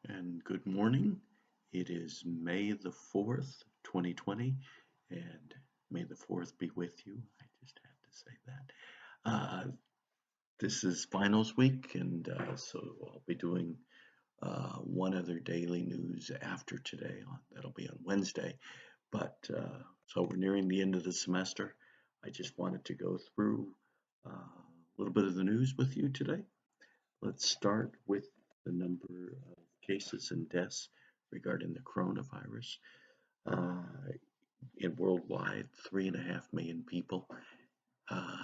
and good morning. It is May the 4th, 2020, and may the 4th be with you. I just had to say that. This is finals week, and so I'll be doing one other daily news after today. That'll be on Wednesday. So we're nearing the end of the semester. I just wanted to go through a little bit of the news with you today. Let's start with the number of cases and deaths regarding the coronavirus. Uh, in worldwide, 3.5 million people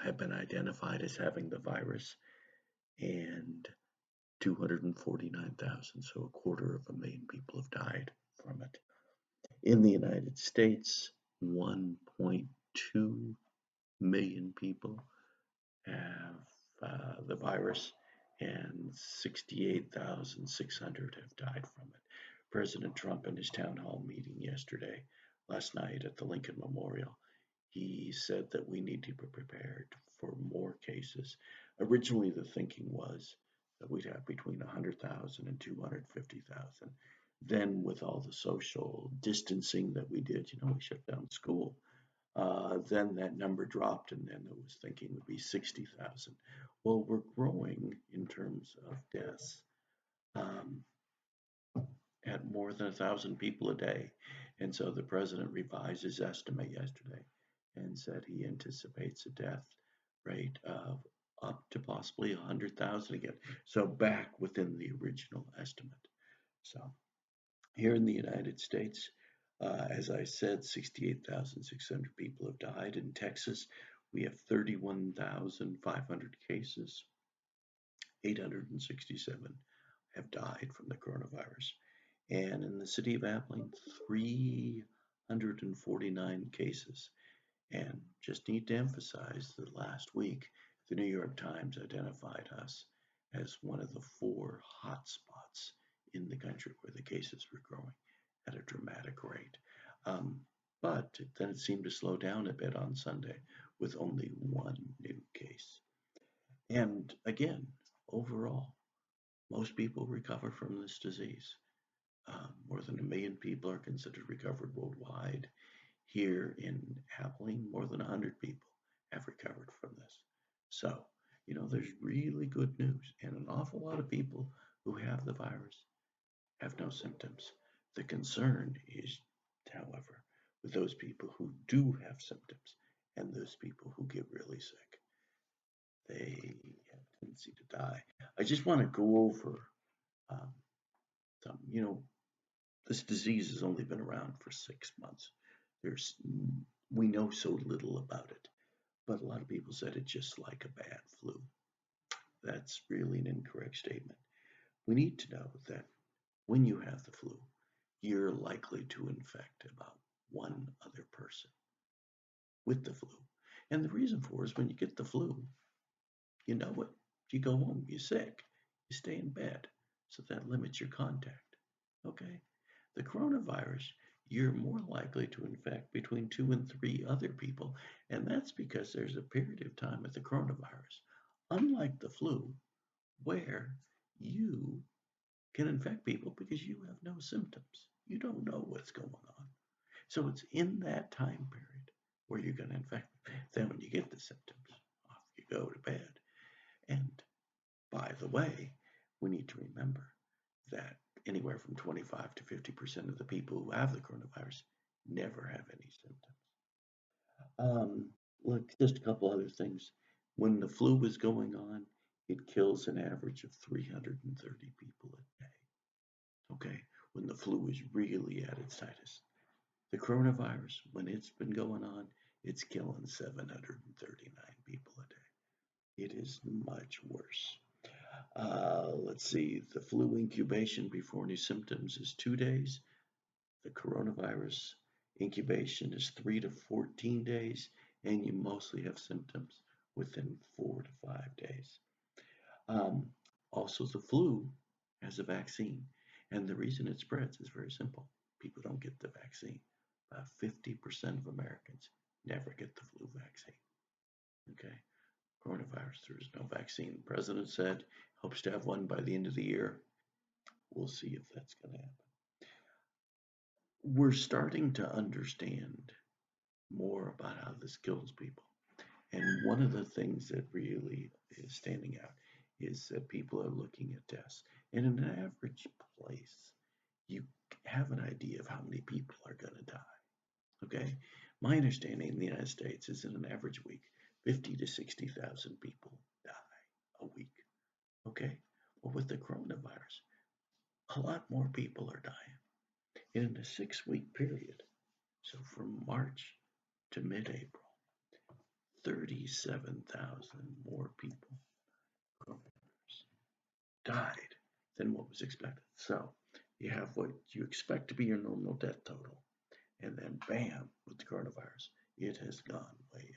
have been identified as having the virus, and 249,000, so a quarter of a million people have died from it. In the United States, 1.2 million people have the virus, and 68,600 have died from it. President Trump, in his town hall meeting last night at the Lincoln Memorial, he said that we need to be prepared for more cases. Originally, the thinking was that we'd have between 100,000 and 250,000. Then, with all the social distancing that we did, we shut down school. Then that number dropped, and then it was thinking would be 60,000. Well, we're growing in terms of deaths um, at more than 1,000 people a day. And so the president revised his estimate yesterday and said he anticipates a death rate of up to possibly 100,000 again. So back within the original estimate. So here in the United States, as I said, 68,600 people have died. In Texas, we have 31,500 cases. 867 have died from the coronavirus. And in the city of Abilene, 349 cases. And just need to emphasize that last week, the New York Times identified us as one of the 4 hotspots in the country where the cases were growing at a dramatic rate. But then it seemed to slow down a bit on Sunday with only 1 new case. And again, overall, most people recover from this disease. More than 1 million people are considered recovered worldwide. Here in Abilene, more than 100 people have recovered from this. So, there's really good news, and an awful lot of people who have the virus have no symptoms. The concern is, however, with those people who do have symptoms and those people who get really sick. They have a tendency to die. I just want to go over um, some, this disease has only been around for 6 months. We know so little about it, but a lot of people said it's just like a bad flu. That's really an incorrect statement. We need to know that when you have the flu, you're likely to infect about one other person with the flu. And the reason for it is when you get the flu, you know it. You go home, you're sick, you stay in bed. So that limits your contact. Okay? The coronavirus, you're more likely to infect between 2 and 3 other people, and that's because there's a period of time with the coronavirus, unlike the flu, where you can infect people because you have no symptoms. You don't know what's going on. So it's in that time period where you're going to infect. Then when you get the symptoms, off you go to bed. And by the way, we need to remember that anywhere from 25 to 50% of the people who have the coronavirus never have any symptoms. Look, just a couple other things. When the flu is going on, it kills an average of 330 people a day. Okay, when the flu is really at its tightest. The coronavirus, when it's been going on, it's killing 739 people a day. It is much worse. Let's see, the flu incubation before any symptoms is 2 days. The coronavirus incubation is 3 to 14 days, and you mostly have symptoms within 4 to 5 days. Also, the flu has a vaccine, and the reason it spreads is very simple. People don't get the vaccine. About 50% of Americans never get the flu vaccine. Okay, coronavirus, there is no vaccine. The president said hopes to have one by the end of the year. we'll see if that's going to happen. We're starting to understand more about how this kills people. And one of the things that really is standing out is that people are looking at deaths. And in an average place, you have an idea of how many people are going to die. Okay? My understanding in the United States is in an average week, 50 to 60,000 people die a week. Okay? Well, with the coronavirus, a lot more people are dying. And in a 6 week period, so from March to mid April, 37,000 more people died than what was expected. So you have what you expect to be your normal death total, and then bam, with the coronavirus, it has gone way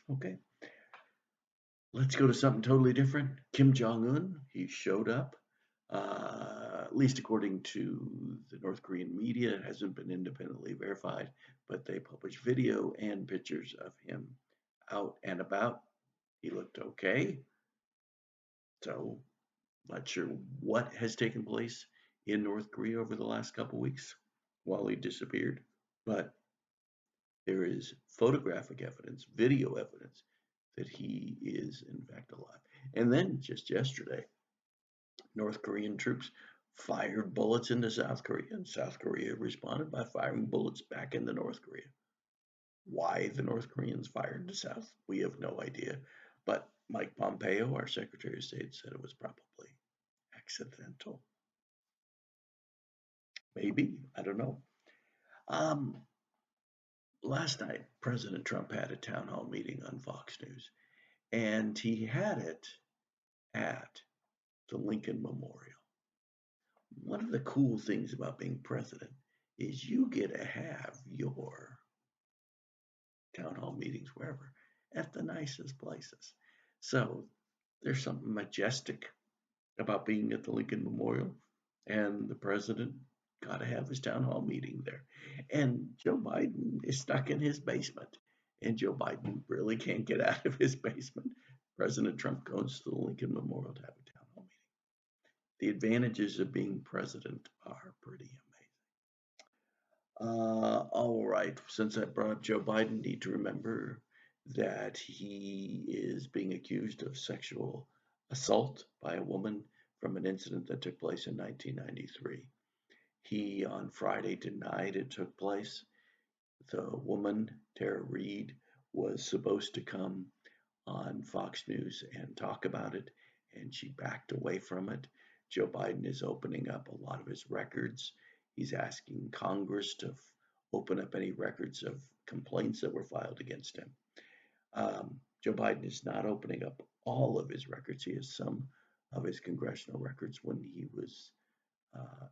up. Okay, let's go to something totally different. Kim Jong Un, he showed up. At least according to the North Korean media, it hasn't been independently verified, but they published video and pictures of him out and about. He looked okay. So, not sure what has taken place in North Korea over the last couple weeks while he disappeared, but there is photographic evidence, video evidence that he is in fact alive. And then just yesterday, North Korean troops fired bullets into South Korea, and South Korea responded by firing bullets back into North Korea. Why the North Koreans fired the South, we have no idea. But Mike Pompeo, our Secretary of State, said it was probably accidental. Maybe, I don't know. Um, Last night, President Trump had a town hall meeting on Fox News, and he had it at the Lincoln Memorial. One of the cool things about being president is you get to have your town hall meetings wherever at the nicest places. So there's something majestic about being at the Lincoln Memorial, and the president got to have his town hall meeting there. And Joe Biden is stuck in his basement, and Joe Biden really can't get out of his basement. President Trump goes to the Lincoln Memorial to have a town hall meeting. The advantages of being president are pretty amazing. All right, since I brought up Joe Biden, need to remember that he is being accused of sexual assault by a woman from an incident that took place in 1993. He, on Friday, denied it took place. The woman, Tara Reid, was supposed to come on Fox News and talk about it, and she backed away from it. Joe Biden is opening up a lot of his records. He's asking Congress to open up any records of complaints that were filed against him. Joe Biden is not opening up all of his records. He has some of his congressional records when he was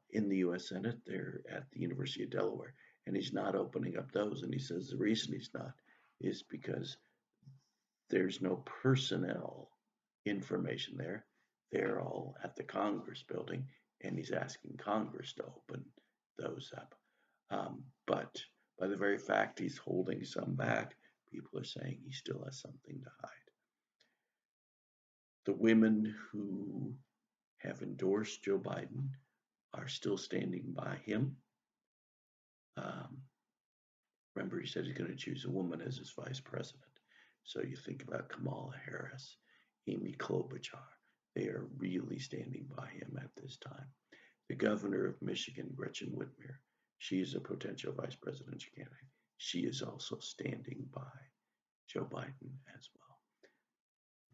in the U.S. Senate there at the University of Delaware, and he's not opening up those. And he says the reason he's not is because there's no personnel information there. They're all at the Congress building, and he's asking Congress to open those up. But by the very fact he's holding some back, people are saying he still has something to hide. The women who have endorsed Joe Biden are still standing by him. Remember, he said he's going to choose a woman as his vice president. So you think about Kamala Harris, Amy Klobuchar. They are really standing by him at this time. The governor of Michigan, Gretchen Whitmer, she is a potential vice presidential candidate. She is also standing by Joe Biden as well.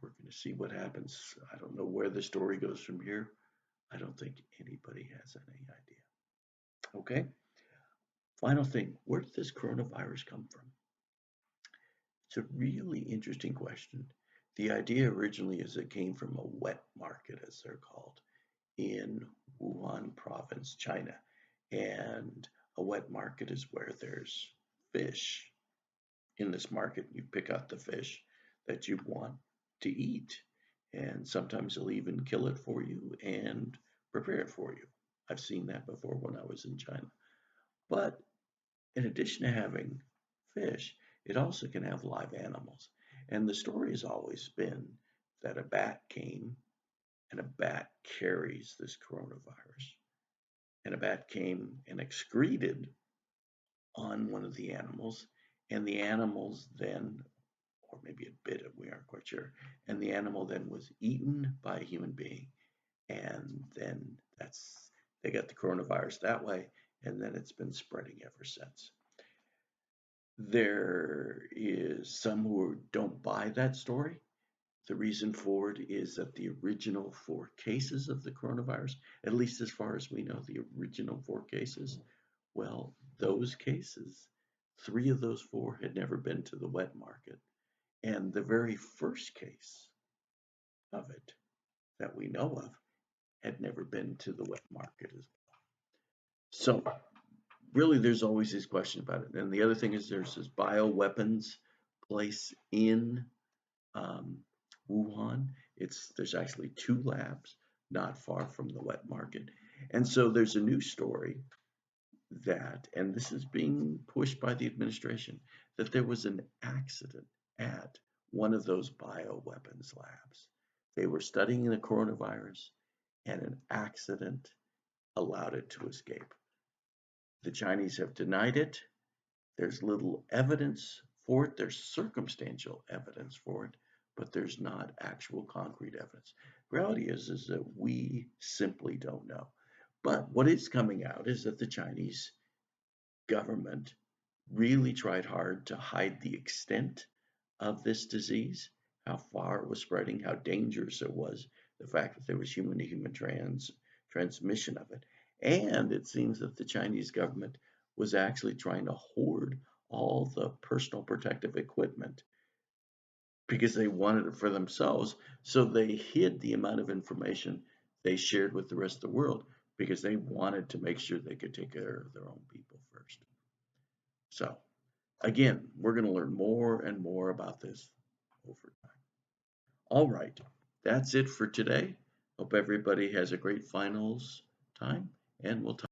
We're going to see what happens. I don't know where the story goes from here. I don't think anybody has any idea. Okay. Final thing, where did this coronavirus come from? It's a really interesting question. The idea originally is it came from a wet market, as they're called, in Wuhan province, China. And a wet market is where there's fish in this market. You pick out the fish that you want to eat. And sometimes they'll even kill it for you and prepare it for you. I've seen that before when I was in China. But in addition to having fish, it also can have live animals. And the story has always been that a bat came and a bat carries this coronavirus. And a bat came and excreted on one of the animals, and the animals then, or maybe it bit it, we aren't quite sure, and the animal then was eaten by a human being, and then they got the coronavirus that way, and then it's been spreading ever since. There is some who don't buy that story. The reason for it is that the original 4 cases of the coronavirus, at least as far as we know, the original 4 cases, well, those cases, 3 of those 4 had never been to the wet market. And the very first case of it that we know of had never been to the wet market as well. So really, there's always these questions about it. And the other thing is there's this bioweapons place in Wuhan. There's actually 2 labs not far from the wet market. And so there's a new story that, and this is being pushed by the administration, that there was an accident at one of those bioweapons labs. They were studying the coronavirus, and an accident allowed it to escape. The Chinese have denied it. There's little evidence for it. There's circumstantial evidence for it, but there's not actual concrete evidence. The reality is that we simply don't know. But what is coming out is that the Chinese government really tried hard to hide the extent of this disease, how far it was spreading, how dangerous it was, the fact that there was human-to-human transmission of it. And it seems that the Chinese government was actually trying to hoard all the personal protective equipment because they wanted it for themselves. So they hid the amount of information they shared with the rest of the world because they wanted to make sure they could take care of their own people first. So again, we're going to learn more and more about this over time. All right, that's it for today. Hope everybody has a great finals time, and we'll talk.